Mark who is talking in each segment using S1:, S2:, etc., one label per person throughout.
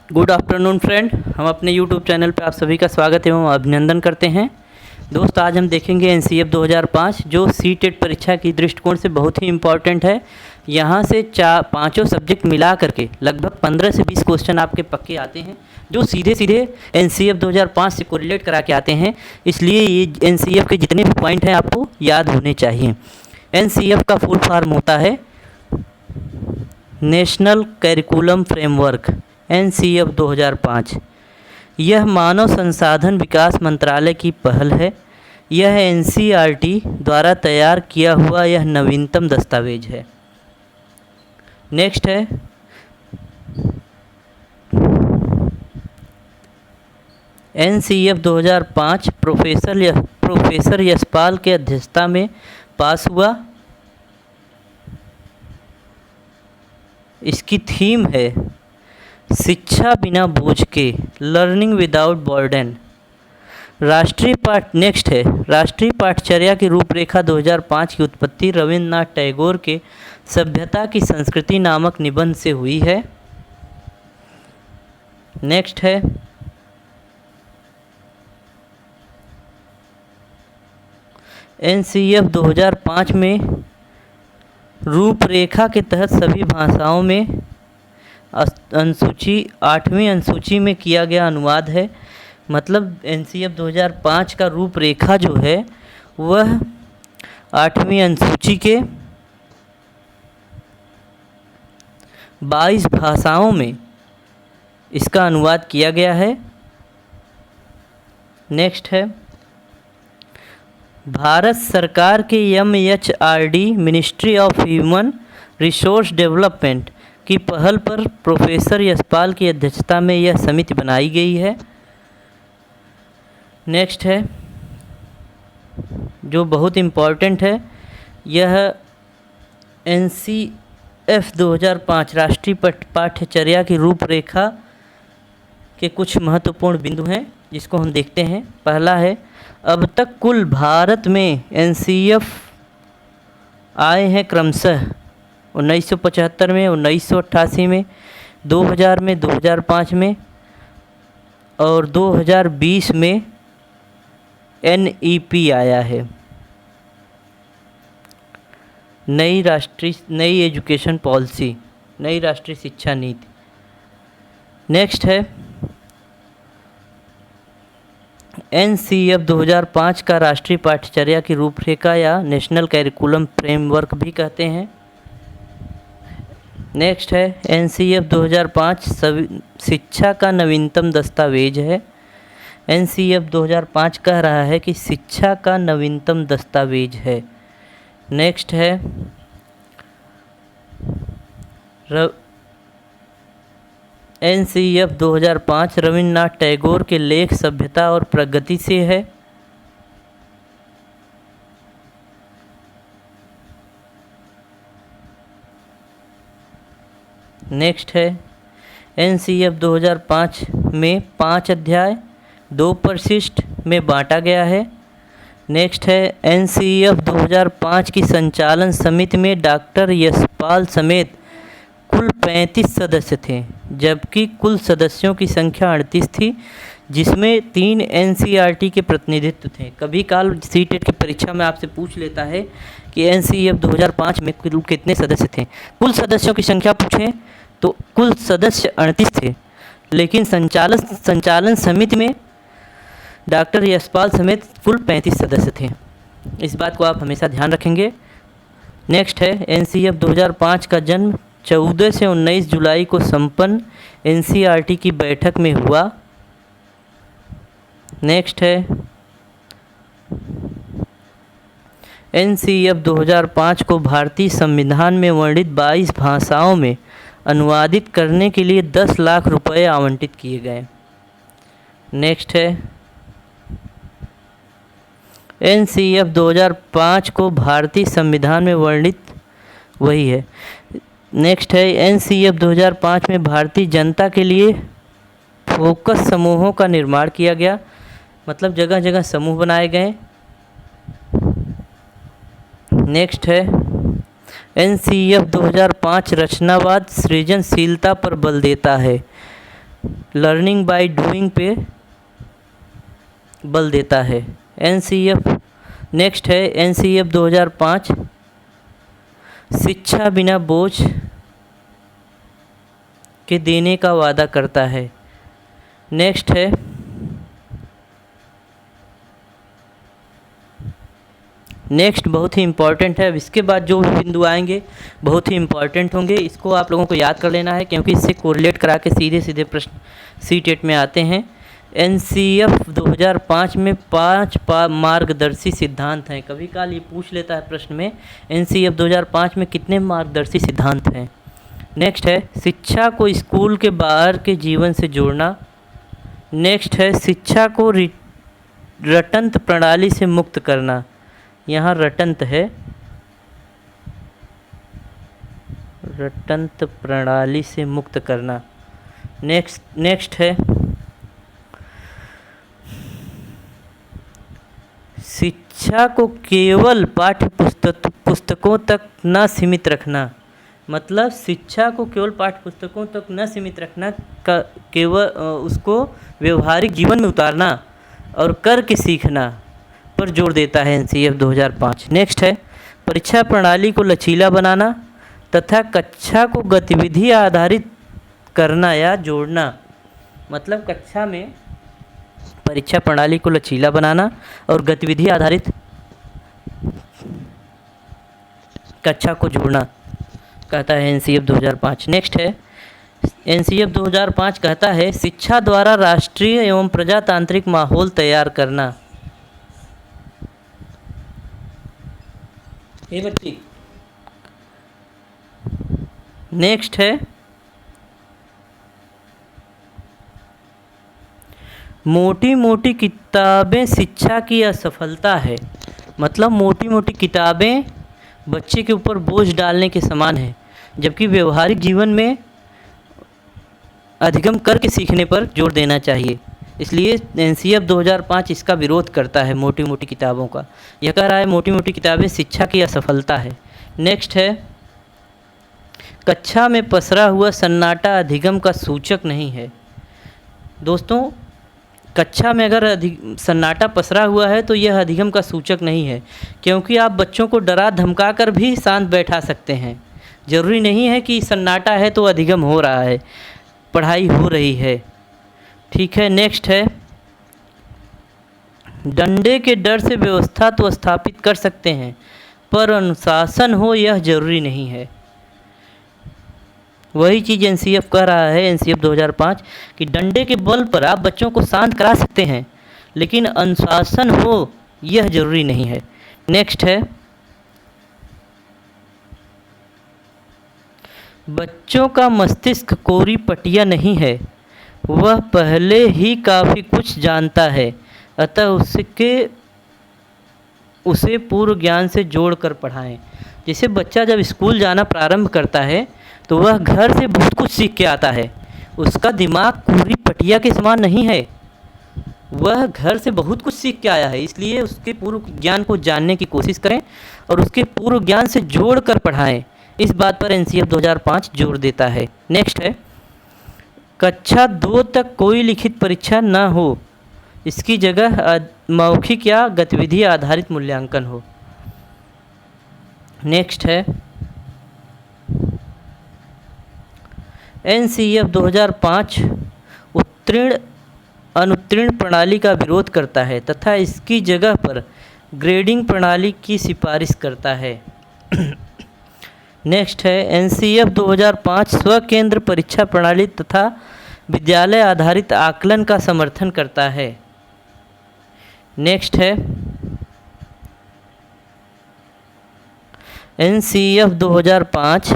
S1: Good afternoon friend. हम अपने YouTube channel पर आप सभी का स्वागत एवं अभिनंदन करते हैं। दोस्त, आज हम देखेंगे एनसीएफ 2005 जो सीटेट परीक्षा की दृष्टिकोण से बहुत ही इम्पॉर्टेंट है। यहाँ से पाँचों सब्जेक्ट मिला करके लगभग 15 से 20 क्वेश्चन आपके पक्के आते हैं जो सीधे सीधे एनसीएफ 2005 से कोरिलेट करा के आते हैं। इसलिए ये एनसीएफ के जितने भी पॉइंट हैं आपको याद होने चाहिए। एनसीएफ का फुल फॉर्म होता है नेशनल करिकुलम फ्रेमवर्क, एनसीएफ 2005। यह मानव संसाधन विकास मंत्रालय की पहल है। यह एनसीईआरटी द्वारा तैयार किया हुआ यह नवीनतम दस्तावेज है। नेक्स्ट है एनसीएफ 2005 प्रोफेसर यशपाल के अध्यक्षता में पास हुआ। इसकी थीम है शिक्षा बिना बोझ के, लर्निंग विदाउट बर्डन। राष्ट्रीय पाठचर्या की रूपरेखा 2005 की उत्पत्ति रविन्द्रनाथ टैगोर के सभ्यता की संस्कृति नामक निबंध से हुई है। नेक्स्ट है एनसीएफ 2005 में रूपरेखा के तहत सभी भाषाओं में अनुसूची 8वीं अनुसूची में किया गया अनुवाद है। मतलब एनसीएफ 2005 का रूपरेखा जो है वह 8वीं अनुसूची के 22 भाषाओं में इसका अनुवाद किया गया है। नेक्स्ट है भारत सरकार के MHRD ministry of human resource development की पहल पर प्रोफेसर यशपाल की अध्यक्षता में यह समिति बनाई गई है। नेक्स्ट है जो बहुत इम्पॉर्टेंट है, यह एनसीएफ 2005 राष्ट्रीय पाठ्यचर्या की रूपरेखा के कुछ महत्वपूर्ण बिंदु हैं जिसको हम देखते हैं। पहला है अब तक कुल भारत में एनसीएफ आए हैं क्रमशः 1975 में, 1988 में, 2000 में, 2005 में और 2020 में एनईपी आया है, नई एजुकेशन पॉलिसी, नई राष्ट्रीय शिक्षा नीति। नेक्स्ट है एनसीएफ 2005 का राष्ट्रीय पाठ्यचर्या की रूपरेखा या नेशनल करिकुलम फ्रेमवर्क भी कहते हैं। नेक्स्ट है एनसीएफ 2005 शिक्षा का नवीनतम दस्तावेज है। एनसीएफ 2005 कह रहा है कि शिक्षा का नवीनतम दस्तावेज है। नेक्स्ट है एनसीएफ 2005 रविन्द्रनाथ टैगोर के लेख सभ्यता और प्रगति से है। नेक्स्ट है एनसीएफ 2005 में 5 अध्याय 2 परिशिष्ट में बांटा गया है। नेक्स्ट है एनसीएफ 2005 की संचालन समिति में डॉक्टर यशपाल समेत कुल 35 सदस्य थे, जबकि कुल सदस्यों की संख्या 38 थी, जिसमें 3 एनसीईआरटी के प्रतिनिधित्व थे। कभी काल सीटेट की परीक्षा में आपसे पूछ लेता है कि एनसीएफ 2005 में कुल कितने सदस्य थे। कुल सदस्यों की संख्या पूछें तो कुल सदस्य 38 थे, लेकिन संचालन समिति में डॉक्टर यशपाल समेत कुल 35 सदस्य थे। इस बात को आप हमेशा ध्यान रखेंगे। नेक्स्ट है एनसीएफ 2005 का जन्म 14 से 19 जुलाई को संपन्न एनसीईआरटी की बैठक में हुआ। नेक्स्ट है एनसीएफ 2005 को भारतीय संविधान में वर्णित 22 भाषाओं में अनुवादित करने के लिए 10 लाख रुपए आवंटित किए गए। नेक्स्ट है एनसीएफ 2005 को भारतीय संविधान में वर्णित वही है। नेक्स्ट है एनसीएफ 2005 में भारतीय जनता के लिए फोकस समूहों का निर्माण किया गया, मतलब जगह जगह समूह बनाए गए। नेक्स्ट है एनसीएफ 2005 रचनावाद सृजनशीलता पर बल देता है। लर्निंग बाय डूइंग पे बल देता है। एनसीईएफ नेक्स्ट है एनसीईएफ 2005 शिक्षा बिना बोझ के देने का वादा करता है। नेक्स्ट है नेक्स्ट बहुत ही इम्पॉर्टेंट है। अब इसके बाद जो भी बिंदु आएंगे बहुत ही इम्पॉर्टेंट होंगे, इसको आप लोगों को याद कर लेना है क्योंकि इससे कोरिलेट करा के सीधे सीधे प्रश्न सीटेट में आते हैं। एनसीईएफ 2005 में 5 मार्गदर्शी सिद्धांत हैं। कभी काल ये पूछ लेता है प्रश्न में, एनसीईएफ 2005 में कितने मार्गदर्शी सिद्धांत हैं। नेक्स्ट है शिक्षा को स्कूल के बाहर के जीवन से जोड़ना। नेक्स्ट है शिक्षा को रटंत प्रणाली से मुक्त करना। यहाँ रटंत है, रटंत प्रणाली से मुक्त करना। नेक्स्ट है शिक्षा को केवल पाठ्य पुस्तकों तक न सीमित रखना। मतलब शिक्षा को केवल पाठ्य पुस्तकों तक न सीमित रखना, केवल उसको व्यवहारिक जीवन में उतारना और करके सीखना पर जोर देता है एनसीईएफ 2005। नेक्स्ट है परीक्षा प्रणाली को लचीला बनाना तथा कक्षा को गतिविधि आधारित करना या जोड़ना। मतलब कक्षा में परीक्षा प्रणाली को लचीला बनाना और गतिविधि आधारित कक्षा को जोड़ना कहता है एनसीईएफ 2005। नेक्स्ट है एनसीईएफ 2005 कहता है शिक्षा द्वारा राष्ट्रीय एवं प्रजातांत्रिक माहौल तैयार करना। ये बच्ची नेक्स्ट है मोटी मोटी किताबें शिक्षा की असफलता है। मतलब मोटी मोटी किताबें बच्चे के ऊपर बोझ डालने के समान है, जबकि व्यवहारिक जीवन में अधिगम करके सीखने पर जोर देना चाहिए। इसलिए एनसीईएफ 2005 इसका विरोध करता है मोटी मोटी किताबों का। यह कह रहा है मोटी मोटी किताबें शिक्षा की असफलता है। नेक्स्ट है कक्षा में पसरा हुआ सन्नाटा अधिगम का सूचक नहीं है। दोस्तों कक्षा में अगर सन्नाटा पसरा हुआ है तो यह अधिगम का सूचक नहीं है, क्योंकि आप बच्चों को डरा धमका कर भी शांत बैठा सकते हैं। ज़रूरी नहीं है कि सन्नाटा है तो अधिगम हो रहा है, पढ़ाई हो रही है। ठीक है। नेक्स्ट है डंडे के डर से व्यवस्था तो स्थापित कर सकते हैं, पर अनुशासन हो यह जरूरी नहीं है। वही चीज़ एनसीईएफ कह रहा है, एनसीईएफ 2005 कि डंडे के बल पर आप बच्चों को शांत करा सकते हैं, लेकिन अनुशासन हो यह जरूरी नहीं है। नेक्स्ट है बच्चों का मस्तिष्क कोरी पटिया नहीं है, वह पहले ही काफ़ी कुछ जानता है, अतः उसे पूर्व ज्ञान से जोड़कर पढ़ाएं। जैसे बच्चा जब स्कूल जाना प्रारंभ करता है तो वह घर से बहुत कुछ सीख के आता है। उसका दिमाग कोरी पटिया के समान नहीं है, वह घर से बहुत कुछ सीख के आया है। इसलिए उसके पूर्व ज्ञान को जानने की कोशिश करें और उसके पूर्व ज्ञान से जोड़कर पढ़ाएं। इस बात पर एनसीईएफ 2005 जोर देता है। नेक्स्ट है कक्षा 2 तक कोई लिखित परीक्षा न हो, इसकी जगह मौखिक या गतिविधि आधारित मूल्यांकन हो। नेक्स्ट है एनसीईएफ 2005 उत्तीर्ण अनुत्तीर्ण प्रणाली का विरोध करता है तथा इसकी जगह पर ग्रेडिंग प्रणाली की सिफारिश करता है। नेक्स्ट है एनसीईएफ 2005 स्वकेंद्र परीक्षा प्रणाली तथा विद्यालय आधारित आकलन का समर्थन करता है। नेक्स्ट है एनसीईएफ 2005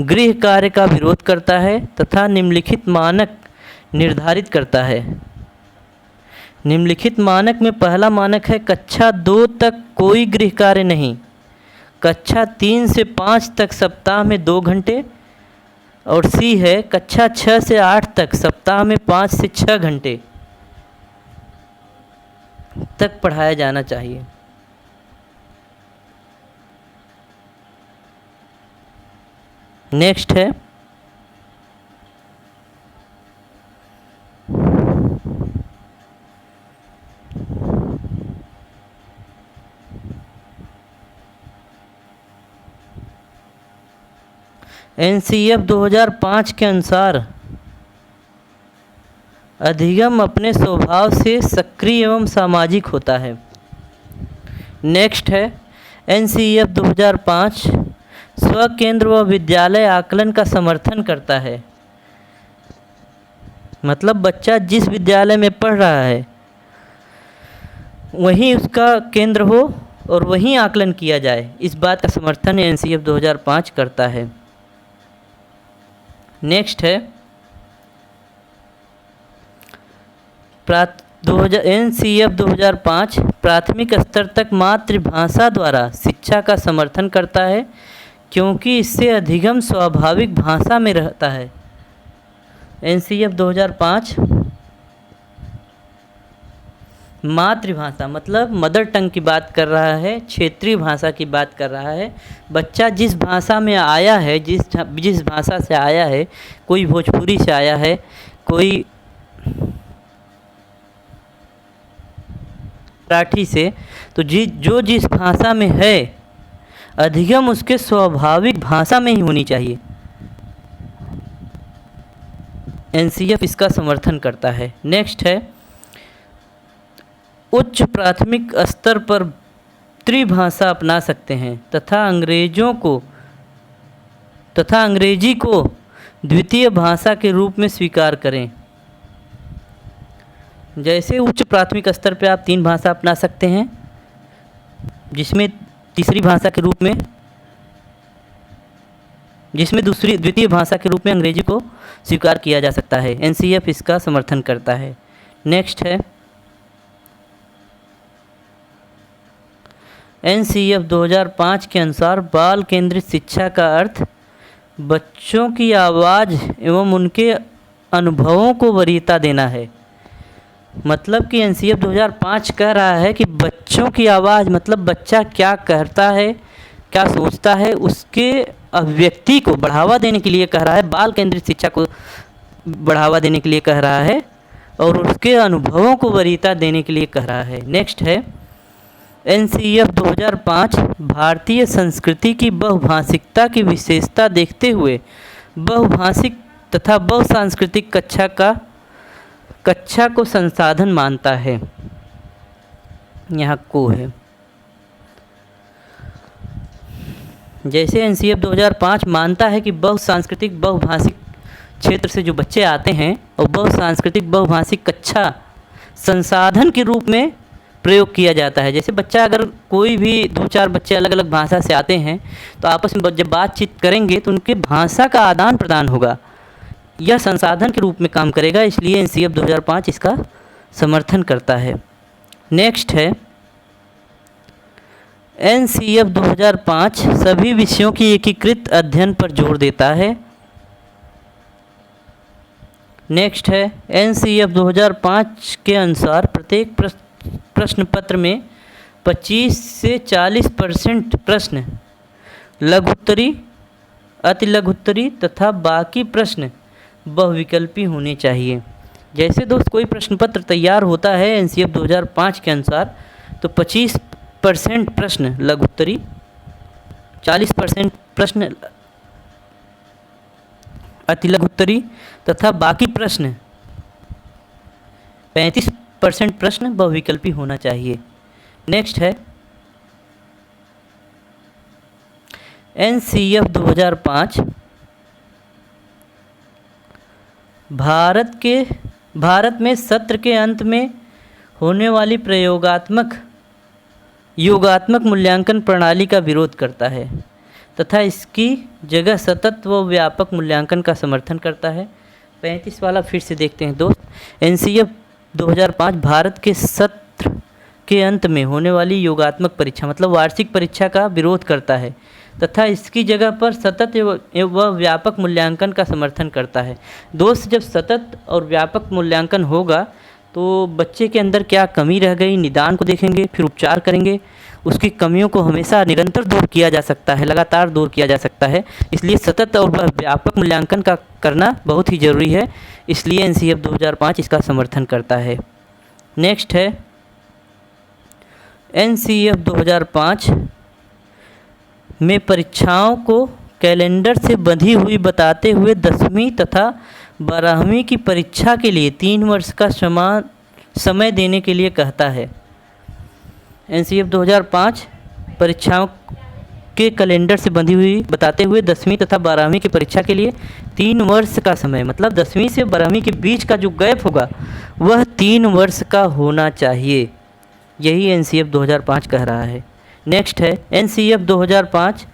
S1: गृह कार्य का विरोध करता है तथा निम्नलिखित मानक निर्धारित करता है। निम्नलिखित मानक में पहला मानक है कक्षा 2 तक कोई गृह कार्य नहीं, कक्षा 3 से 5 तक सप्ताह में 2 घंटे, और सी है कक्षा 6 से 8 तक सप्ताह में 5 से 6 घंटे तक पढ़ाया जाना चाहिए। नेक्स्ट है एनसीएफ 2005 के अनुसार अधिगम अपने स्वभाव से सक्रिय एवं सामाजिक होता है। नेक्स्ट है एनसीएफ 2005 स्व केंद्र व विद्यालय आकलन का समर्थन करता है। मतलब बच्चा जिस विद्यालय में पढ़ रहा है वहीं उसका केंद्र हो और वहीं आकलन किया जाए, इस बात का समर्थन एनसीएफ 2005 करता है। नेक्स्ट है एनसीएफ 2005 प्राथमिक स्तर तक मातृभाषा द्वारा शिक्षा का समर्थन करता है, क्योंकि इससे अधिगम स्वाभाविक भाषा में रहता है। एनसीएफ 2005 मातृभाषा मतलब मदर टंग की बात कर रहा है, क्षेत्रीय भाषा की बात कर रहा है। बच्चा जिस भाषा में आया है, जिस भाषा से आया है, कोई भोजपुरी से आया है, कोई मराठी से, तो जो जिस भाषा में है अधिगम उसके स्वाभाविक भाषा में ही होनी चाहिए। एनसीएफ इसका समर्थन करता है। नेक्स्ट है उच्च प्राथमिक स्तर पर त्रिभाषा अपना सकते हैं तथा अंग्रेजी को द्वितीय भाषा के रूप में स्वीकार करें। जैसे उच्च प्राथमिक स्तर पर आप 3 भाषा अपना सकते हैं, जिसमें तीसरी भाषा के रूप में द्वितीय भाषा के रूप में अंग्रेजी को स्वीकार किया जा सकता है। एनसीएफ इसका समर्थन करता है। नेक्स्ट है एनसीएफ 2005 के अनुसार बाल केंद्रित शिक्षा का अर्थ बच्चों की आवाज़ एवं उनके अनुभवों को वरीयता देना है। मतलब कि एनसीएफ 2005 कह रहा है कि बच्चों की आवाज़ मतलब बच्चा क्या कहता है, क्या सोचता है, उसके अभिव्यक्ति को बढ़ावा देने के लिए कह रहा है। बाल केंद्रित शिक्षा को बढ़ावा देने के लिए कह रहा है और उसके अनुभवों को वरीयता देने के लिए कह रहा है। नेक्स्ट है एनसीएफ 2005 भारतीय संस्कृति की बहुभाषिकता की विशेषता देखते हुए बहुभाषिक तथा बहुसांस्कृतिक कक्षा को संसाधन मानता है। यहाँ को है। जैसे एनसीएफ 2005 मानता है कि बहुसांस्कृतिक बहुभाषिक क्षेत्र से जो बच्चे आते हैं और बहुसांस्कृतिक बहुभाषिक कक्षा संसाधन के रूप में प्रयोग किया जाता है। जैसे बच्चा अगर कोई भी 2-4 बच्चे अलग अलग भाषा से आते हैं तो आपस में जब बातचीत करेंगे तो उनके भाषा का आदान प्रदान होगा, यह संसाधन के रूप में काम करेगा। इसलिए एनसीएफ 2005 इसका समर्थन करता है। नेक्स्ट है एनसीएफ 2005 सभी विषयों की एकीकृत अध्ययन पर जोर देता है। नेक्स्ट है एनसीएफ 2005 के अनुसार प्रत्येक प्रश्न पत्र में 25 से 40% प्रश्न लघुत्तरी, अति लघुत्तरी तथा बाकी प्रश्न बहुविकल्पी होने चाहिए। जैसे दोस्त कोई प्रश्न पत्र तैयार होता है एनसीएफ 2005 के अनुसार तो 25% प्रश्न लघुत्तरी, 40% प्रश्न अति लघुत्तरी तथा बाकी प्रश्न 35% प्रश्न बहुविकल्पी होना चाहिए। नेक्स्ट है एनसीएफ 2005 भारत में सत्र के अंत में होने वाली योगात्मक मूल्यांकन प्रणाली का विरोध करता है तथा इसकी जगह सतत व व्यापक मूल्यांकन का समर्थन करता है। 35 वाला फिर से देखते हैं दोस्त। एनसीएफ 2005 भारत के सत्र के अंत में होने वाली योगात्मक परीक्षा मतलब वार्षिक परीक्षा का विरोध करता है तथा इसकी जगह पर सतत व व्यापक मूल्यांकन का समर्थन करता है। दोस्त जब सतत और व्यापक मूल्यांकन होगा तो बच्चे के अंदर क्या कमी रह गई, निदान को देखेंगे, फिर उपचार करेंगे उसकी कमियों को हमेशा निरंतर दूर किया जा सकता है, लगातार दूर किया जा सकता है। इसलिए सतत और व्यापक मूल्यांकन का करना बहुत ही ज़रूरी है। इसलिए एनसीईएफ 2005 इसका समर्थन करता है। नेक्स्ट है एनसीईएफ 2005 में परीक्षाओं को कैलेंडर से बंधी हुई बताते हुए 10वीं तथा 12वीं की परीक्षा के लिए 3 वर्ष का समान समय देने के लिए कहता है। एनसीईएफ 2005 परीक्षाओं के कैलेंडर से बंधी हुई बताते हुए 10वीं तथा 12वीं की परीक्षा के लिए 3 वर्ष का समय, मतलब 10वीं से 12वीं के बीच का जो गैप होगा वह 3 वर्ष का होना चाहिए। यही एनसीईएफ 2005 कह रहा है। नेक्स्ट है एनसीईएफ 2005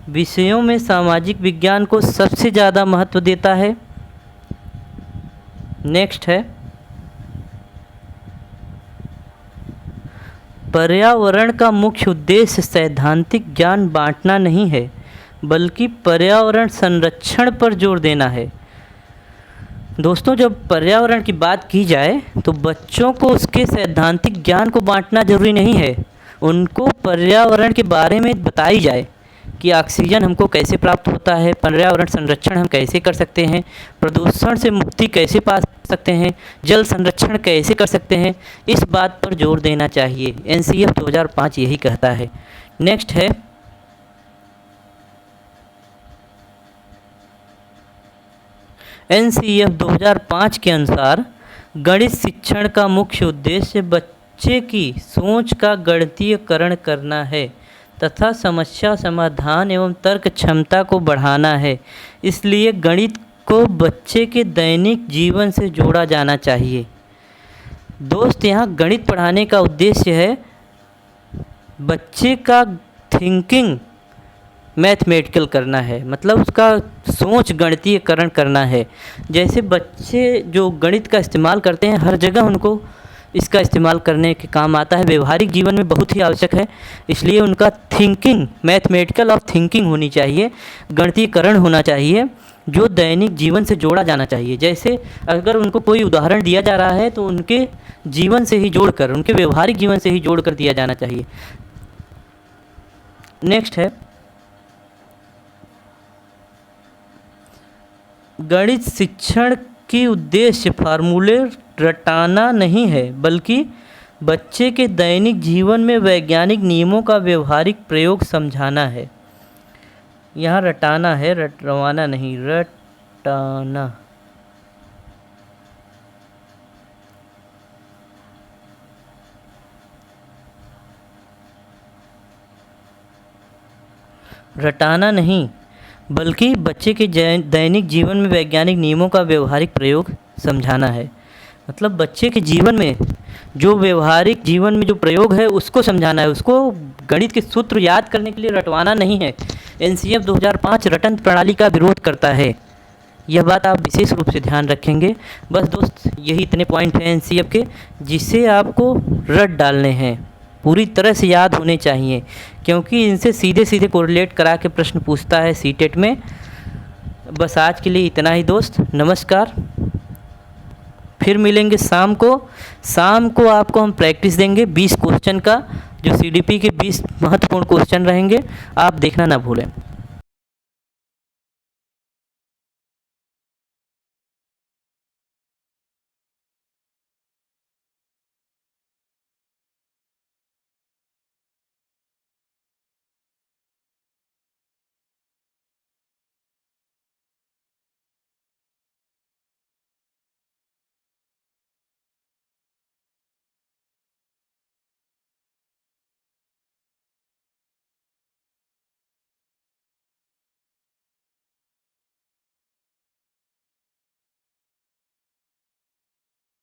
S1: विषयों में सामाजिक विज्ञान को सबसे ज़्यादा महत्व देता है। नेक्स्ट है पर्यावरण का मुख्य उद्देश्य सैद्धांतिक ज्ञान बांटना नहीं है, बल्कि पर्यावरण संरक्षण पर जोर देना है। दोस्तों, जब पर्यावरण की बात की जाए तो बच्चों को उसके सैद्धांतिक ज्ञान को बांटना जरूरी नहीं है। उनको पर्यावरण के बारे में बताई जाए कि ऑक्सीजन हमको कैसे प्राप्त होता है, पर्यावरण संरक्षण हम कैसे कर सकते हैं, प्रदूषण से मुक्ति कैसे पा सकते हैं, जल संरक्षण कैसे कर सकते हैं, इस बात पर जोर देना चाहिए। एनसीईएफ 2005 यही कहता है। नेक्स्ट है एनसीईएफ 2005 के अनुसार गणित शिक्षण का मुख्य उद्देश्य बच्चे की सोच का गणितीयकरण करना है तथा समस्या समाधान एवं तर्क क्षमता को बढ़ाना है। इसलिए गणित को बच्चे के दैनिक जीवन से जोड़ा जाना चाहिए। दोस्त, यहाँ गणित पढ़ाने का उद्देश्य है बच्चे का थिंकिंग मैथमेटिकल करना है, मतलब उसका सोच गणितीयकरण करना है। जैसे बच्चे जो गणित का इस्तेमाल करते हैं, हर जगह उनको इसका इस्तेमाल करने के काम आता है, व्यवहारिक जीवन में बहुत ही आवश्यक है। इसलिए उनका थिंकिंग मैथमेटिकल ऑफ थिंकिंग होनी चाहिए, गणितीयकरण होना चाहिए, जो दैनिक जीवन से जोड़ा जाना चाहिए। जैसे अगर उनको कोई उदाहरण दिया जा रहा है तो उनके जीवन से ही जोड़कर, उनके व्यवहारिक जीवन से ही जोड़कर दिया जाना चाहिए। नेक्स्ट है गणित शिक्षण की उद्देश्य फार्मूले रटाना नहीं है, बल्कि बच्चे के दैनिक जीवन में वैज्ञानिक नियमों का व्यवहारिक प्रयोग समझाना है। यहाँ रटाना है, रटवाना नहीं, रटाना। रटाना नहीं, बल्कि बच्चे के दैनिक जीवन में वैज्ञानिक नियमों का व्यवहारिक प्रयोग समझाना है। मतलब बच्चे के जीवन में जो व्यवहारिक जीवन में जो प्रयोग है उसको समझाना है, उसको गणित के सूत्र याद करने के लिए रटवाना नहीं है। एनसीईएफ 2005 रटन प्रणाली का विरोध करता है। यह बात आप विशेष रूप से ध्यान रखेंगे। बस दोस्त, यही इतने पॉइंट हैं एनसीईएफ के जिसे आपको रट डालने हैं, पूरी तरह से याद होने चाहिए, क्योंकि इनसे सीधे सीधे कोरिलेट करा के प्रश्न पूछता है सीटेट में। बस आज के लिए इतना ही दोस्त, नमस्कार। फिर मिलेंगे शाम को आपको हम प्रैक्टिस देंगे 20 क्वेश्चन का, जो सीडीपी के 20 महत्वपूर्ण क्वेश्चन रहेंगे, आप देखना ना भूलें।